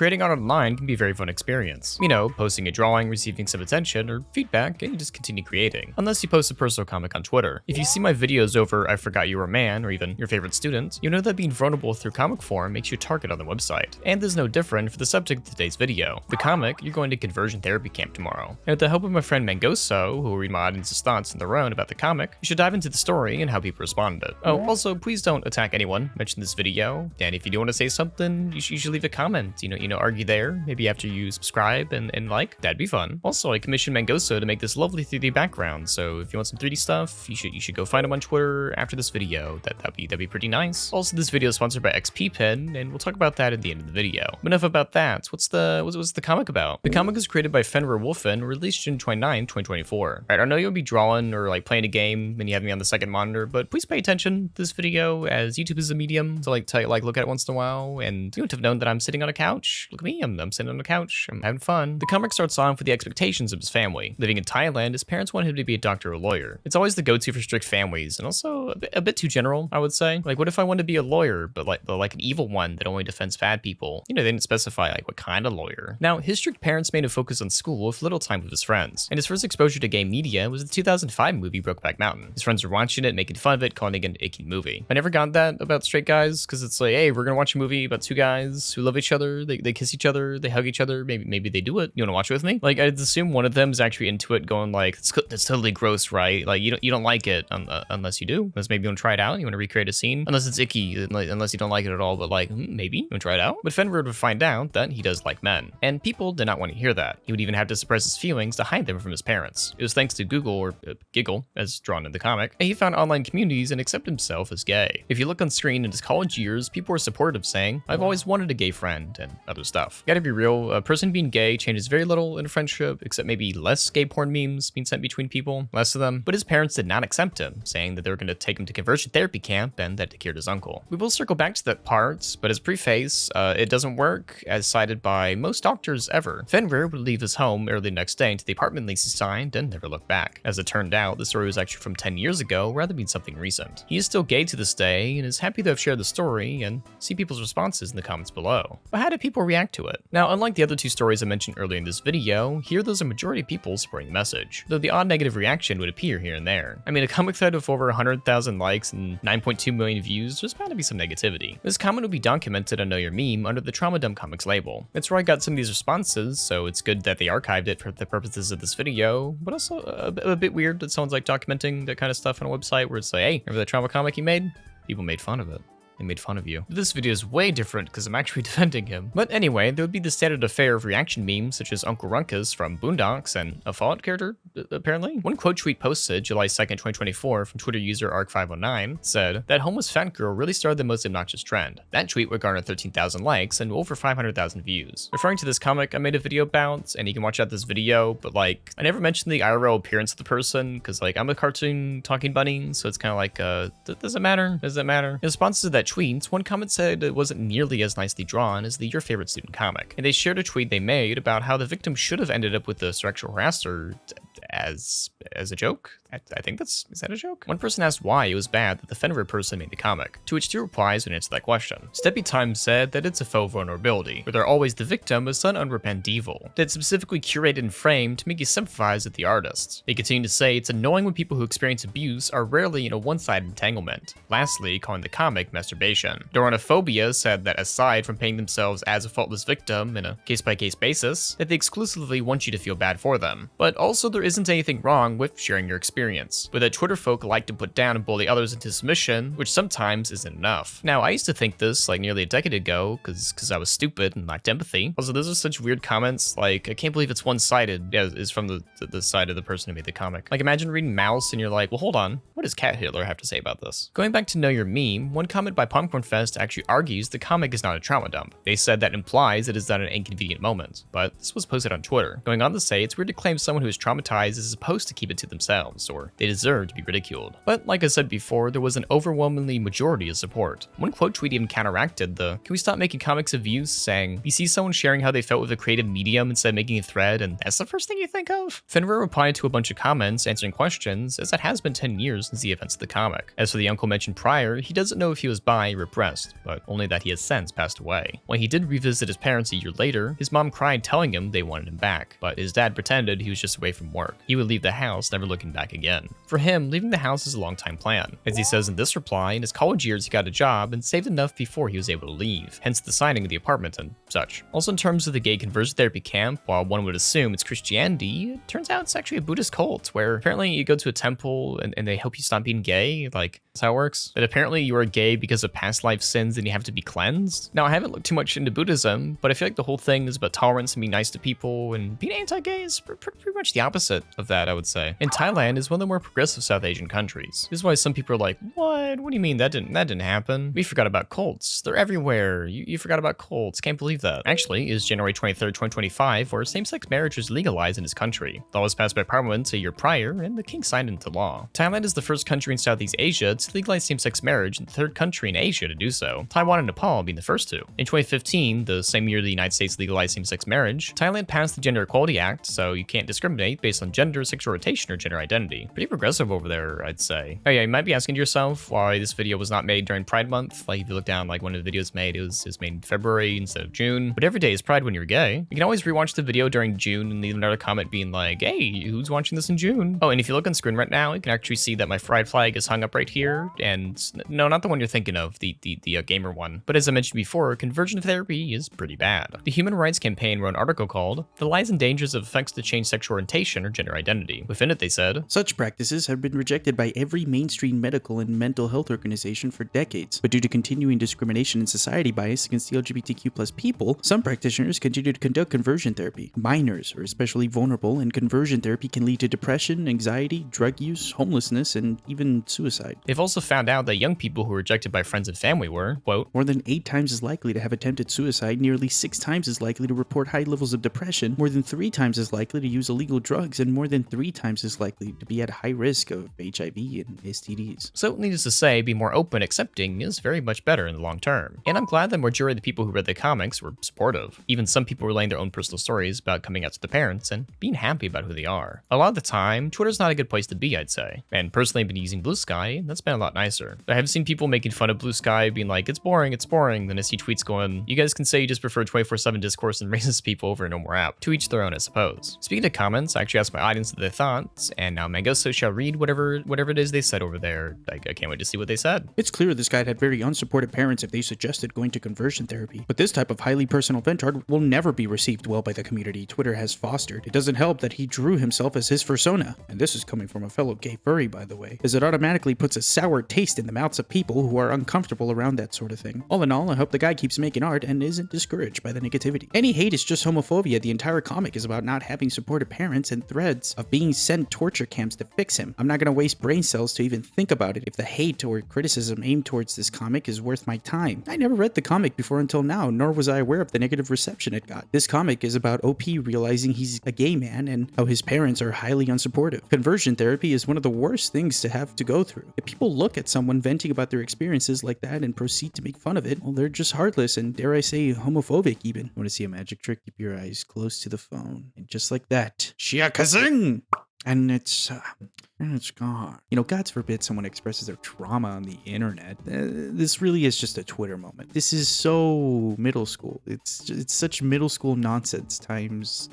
creating art online can be a very fun experience. You know, posting a drawing, receiving some attention or feedback, and you just continue creating. Unless you post a personal comic on Twitter. If you see my videos over I Forgot You Were a Man, or even your favorite student, you know that being vulnerable through comic form makes you a target on the website. And there's no different for the subject of today's video. The comic, you're going to conversion therapy camp tomorrow. And with the help of my friend Mangoso, who will read my audience's thoughts on their own about the comic, you should dive into the story and how people responded. Oh, also, please don't attack anyone mentioned this video, and if you do want to say something, you should leave a comment, you know, argue there, maybe after you subscribe and like, that'd be fun. Also, I commissioned Mangoso to make this lovely 3D background, so if you want some 3D stuff, you should go find him on Twitter after this video. That'd be pretty nice. Also, this video is sponsored by XP Pen, and we'll talk about that at the end of the video. But enough about that. What's the comic about? The comic is created by Fenrir Wolfen, released June 29, 2024. Right, I know you'll be drawing or like playing a game and you have me on the second monitor, but please pay attention to this video, as YouTube is a medium to look at it once in a while, and you wouldn't have known that I'm sitting on a couch. Look at me, I'm sitting on a couch, I'm having fun. The comic starts off with the expectations of his family. Living in Thailand, his parents wanted him to be a doctor or a lawyer. It's always the go-to for strict families, and also a bit too general, I would say. Like, what if I wanted to be a lawyer, but like an evil one that only defends bad people? You know, they didn't specify like what kind of lawyer. Now, his strict parents made him focus on school with little time with his friends, and his first exposure to gay media was the 2005 movie Brokeback Mountain. His friends were watching it, making fun of it, calling it an icky movie. I never got that about straight guys, because it's like, hey, we're gonna watch a movie about two guys who love each other, they kiss each other, they hug each other, maybe they do it. You wanna watch it with me? Like, I'd assume one of them is actually into it, going like, that's totally gross, right? Like, you don't like it unless you do. Unless maybe you wanna try it out, you wanna recreate a scene. Unless it's icky, unless you don't like it at all, but like, maybe you wanna try it out. But Fenrir would find out that he does like men, and people did not want to hear that. He would even have to suppress his feelings to hide them from his parents. It was thanks to Google, or Giggle, as drawn in the comic, and he found online communities and accepted himself as gay. If you look on screen in his college years, people were supportive, saying, I've always wanted a gay friend, and other stuff. Gotta be real, a person being gay changes very little in a friendship, except maybe less gay porn memes being sent between people, less of them. But his parents did not accept him, saying that they were going to take him to conversion therapy camp and that they cured his uncle. We will circle back to that part, but as preface, it doesn't work as cited by most doctors ever. Fenrir would leave his home early next day into the apartment lease he signed and never look back. As it turned out, the story was actually from 10 years ago rather than something recent. He is still gay to this day and is happy to have shared the story and see people's responses in the comments below. But how did people react to it? Now, unlike the other two stories I mentioned earlier in this video, here there's a majority of people supporting the message, though the odd negative reaction would appear here and there. I mean, a comic thread with over 100,000 likes and 9.2 million views, there's bound to be some negativity. This comment will be documented on Know Your Meme under the Trauma Dump Comics label. It's where I got some of these responses, so it's good that they archived it for the purposes of this video, but also a bit weird that someone's like documenting that kind of stuff on a website where it's like, hey, remember that trauma comic you made? People made fun of it. They made fun of you. This video is way different because I'm actually defending him. But anyway, there would be the standard affair of reaction memes such as Uncle Runckus from Boondocks and a Fallout character, apparently. One quote tweet posted July 2nd, 2024 from Twitter user Arc509 said, that homeless fat girl really started the most obnoxious trend. That tweet would garner 13,000 likes and over 500,000 views. Referring to this comic I made a video about, and you can watch out this video, but like, I never mentioned the IRL appearance of the person because like, I'm a cartoon talking bunny, so it's kind of like, does it matter? Does it matter? In response to that tweet, one comment said it wasn't nearly as nicely drawn as the Your Favorite Student comic, and they shared a tweet they made about how the victim should have ended up with the sexual harasser as a joke. I think is that a joke? One person asked why it was bad that the Fenrir person made the comic, to which two replies would answer that question. Steppy Time said that it's a faux vulnerability, where they're always the victim of some unrepentant evil, that's specifically curated and framed to make you sympathize with the artist. They continue to say it's annoying when people who experience abuse are rarely in a one-sided entanglement, lastly calling the comic masturbation. Doronophobia said that aside from painting themselves as a faultless victim in a case-by-case basis, that they exclusively want you to feel bad for them. But also there isn't anything wrong with sharing your experience, but that Twitter folk like to put down and bully others into submission, which sometimes isn't enough. Now, I used to think this like nearly a decade ago, because I was stupid and lacked empathy. Also, those are such weird comments, like, I can't believe it's one-sided. Yeah, it's from the side of the person who made the comic. Like, imagine reading Mouse and you're like, well, hold on, what does Cat Hitler have to say about this? Going back to Know Your Meme, one comment by Popcorn Fest actually argues the comic is not a trauma dump. They said that implies it is not an inconvenient moment, but this was posted on Twitter, going on to say it's weird to claim someone who is traumatized is supposed to keep it to themselves, or they deserve to be ridiculed. But like I said before, there was an overwhelmingly majority of support. One quote tweet even counteracted the "can we stop making comics of use," saying, "You see someone sharing how they felt with a creative medium instead of making a thread, and that's the first thing you think of?" Fenrir replied to a bunch of comments answering questions, as it has been 10 years since the events of the comic. As for the uncle mentioned prior, he doesn't know if he was bi or breast, but only that he has since passed away. When he did revisit his parents a year later, his mom cried telling him they wanted him back, but his dad pretended he was just away from work. He would leave the house, never looking back again. For him, leaving the house is a long-time plan. As he says in this reply, in his college years he got a job and saved enough before he was able to leave, hence the signing of the apartment and such. Also in terms of the gay conversion therapy camp, while one would assume it's Christianity, it turns out it's actually a Buddhist cult, where apparently you go to a temple and they help you stop being gay. Like, that's how it works. But apparently you are gay because of past life sins and you have to be cleansed. Now, I haven't looked too much into Buddhism, but I feel like the whole thing is about tolerance and being nice to people, and being anti-gay is pretty much the opposite of that, I would say. And Thailand is one of the more progressive South Asian countries. This is why some people are like, what? What do you mean that didn't happen? We forgot about cults. They're everywhere. You forgot about cults. Can't believe that. Actually, it's January 23rd, 2025, where same-sex marriage was legalized in his country. The law was passed by parliament a year prior, and the king signed into law. Thailand is the first country in Southeast Asia to legalize same-sex marriage and the third country in Asia to do so, Taiwan and Nepal being the first two. In 2015, the same year the United States legalized same-sex marriage, Thailand passed the Gender Equality Act, so you can't discriminate based on gender, sexual orientation, or gender identity. Pretty progressive over there, I'd say. Oh yeah, you might be asking yourself why this video was not made during Pride Month. Like, if you look down, like, one of the videos made, it was made in February instead of June. But every day is Pride when you're gay. You can always rewatch the video during June and leave another comment being like, hey, who's watching this in June? Oh, and if you look on screen right now, you can actually see that my pride flag is hung up right here. And no, not the one you're thinking of, the gamer one. But as I mentioned before, conversion therapy is pretty bad. The Human Rights Campaign wrote an article called "The Lies and Dangers of Effects to Change Sexual Orientation or Gender Identity." Within it, they said, such practices have been rejected by every mainstream medical and mental health organization for decades. But due to continuing discrimination and society bias against the LGBTQ+ people, some practitioners continue to conduct conversion therapy. Minors are especially vulnerable, and conversion therapy can lead to depression, anxiety, drug use, homelessness, and even suicide. They've also found out that young people who were rejected by friends and family were, quote, more than 8 times as likely to have attempted suicide, nearly 6 times as likely to report high levels of depression, more than 3 times as likely to use illegal drugs, and more than 3 times as likely to be at high risk of HIV and STDs. So needless to say, being more open, accepting is very much better in the long term. And I'm glad that the majority of the people who read the comics were supportive. Even some people relaying their own personal stories about coming out to their parents and being happy about who they are. A lot of the time, Twitter's not a good place to be, I'd say. And personally, I've been using Blue Sky, and that's been a lot nicer. I have seen people making fun of Blue Sky, being like, it's boring. Then I see tweets going, you guys can say you just prefer 24/7 discourse and racist people over a normal app. To each their own, I suppose. Speaking of comments, I actually asked my audience their thoughts, and now Mangoso shall read whatever it is they said over there. I can't wait to see what they said. It's clear this guy had very unsupportive parents if they suggested going to conversion therapy. But this type of highly personal vent art will never be received well by the community Twitter has fostered. It doesn't help that he drew himself as his persona, and this is coming from a fellow gay furry, by the way, as it automatically puts a sour taste in the mouths of people who are uncomfortable around that sort of thing. All in all, I hope the guy keeps making art and isn't discouraged by the negativity. Any hate is just homophobia. The entire comic is about not having supportive parents and threads of being sent torture camps to fix him. I'm not gonna waste brain cells to even think about it if the hate or criticism aimed towards this comic is worth my time. I never read the comic before until now, nor was I aware of the negative reception it got. This comic is about OP realizing he's a gay man and how his parents are highly unsupportive. Conversion therapy is one of the worst things to have to go through. If people look at someone venting about their experiences like that and proceed to make fun of it, well, they're just heartless and, dare I say, homophobic even. Want to see a magic trick? Keep your eyes close to the phone. And just like that, Shiakazing! And it's gone. You know, God forbid someone expresses their trauma on the internet. This really is just a Twitter moment. This is so middle school. It's such middle school nonsense times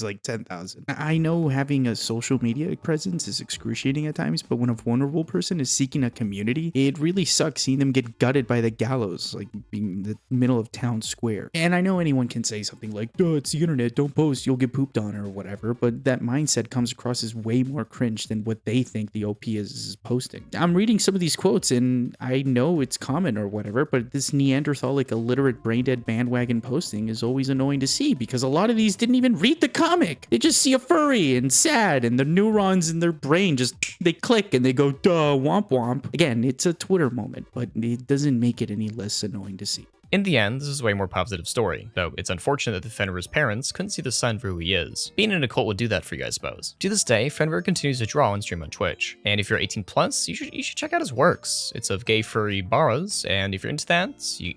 like 10,000. I know having a social media presence is excruciating at times, but when a vulnerable person is seeking a community, it really sucks seeing them get gutted by the gallows, like being the middle of town square. And I know anyone can say something like, duh, it's the internet, don't post, you'll get pooped on or whatever, but that mindset comes across as way more cringe than what they think the OP is posting. I'm reading some of these quotes and I know it's common or whatever, but this Neanderthalic illiterate brain-dead bandwagon posting is always annoying to see because a lot of these didn't even read the comic. They just see a furry and sad and the neurons in their brain just, they click and they go, duh, womp womp. Again, it's a Twitter moment, but it doesn't make it any less annoying to see. In the end, this is a way more positive story, though it's unfortunate that the Fenrir's parents couldn't see the son for who he is. Being in a cult would do that for you, I suppose. To this day, Fenrir continues to draw and stream on Twitch, and if you're 18 plus, you should check out his works. It's of gay furry baras, and if you're into that,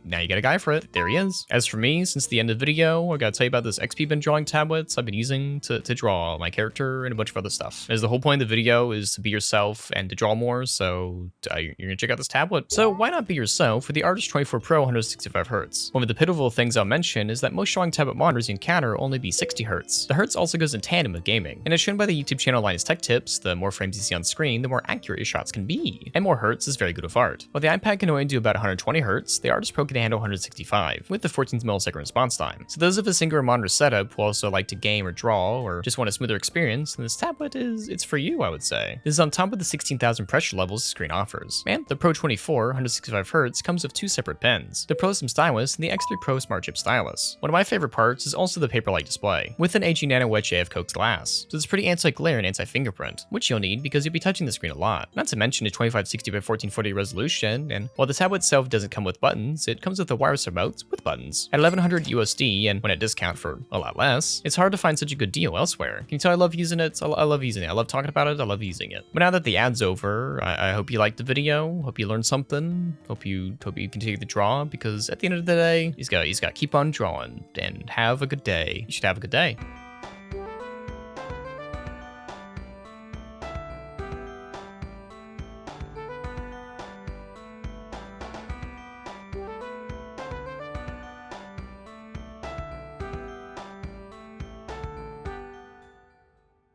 now you got a guy for it. There he is. As for me, since the end of the video, I gotta tell you about this XP bin drawing tablets I've been using to draw my character and a bunch of other stuff. As the whole point of the video is to be yourself and to draw more, so you're gonna check out this tablet. So why not be yourself with the Artist 24 Pro 165Hz? One of the pitiful things I'll mention is that most drawing tablet monitors you encounter will only be 60Hz. The Hertz also goes in tandem with gaming, and as shown by the YouTube channel Linus Tech Tips, the more frames you see on screen, the more accurate your shots can be. And more Hertz is very good with art. While the iPad can only do about 120Hz, the Artist Pro can handle 165, with the 14th millisecond response time. So those of us singular monitor setup who also like to game or draw, or just want a smoother experience, then this tablet it's for you, I would say. This is on top of the 16,000 pressure levels the screen offers. And the Pro 24 165Hz comes with two separate pens, the Pro Sim Stylus and the X3 Pro Smart Chip Stylus. One of my favorite parts is also the Paperlike display, with an AG Nano Wedge AF Coax glass, so it's pretty anti-glare and anti-fingerprint, which you'll need because you'll be touching the screen a lot. Not to mention a 2560 by 1440 resolution, and while the tablet itself doesn't come with buttons, it comes with a wireless remote with buttons. At 1100 USD, and when at discount for a lot less, it's hard to find such a good deal elsewhere. Can you tell I love using it? I love using it. I love talking about it. I love using it. But now that the ad's over, I hope you liked the video. Hope you learned something. Hope you continue to draw, because at the end of the day, you just gotta keep on drawing and have a good day. You should have a good day.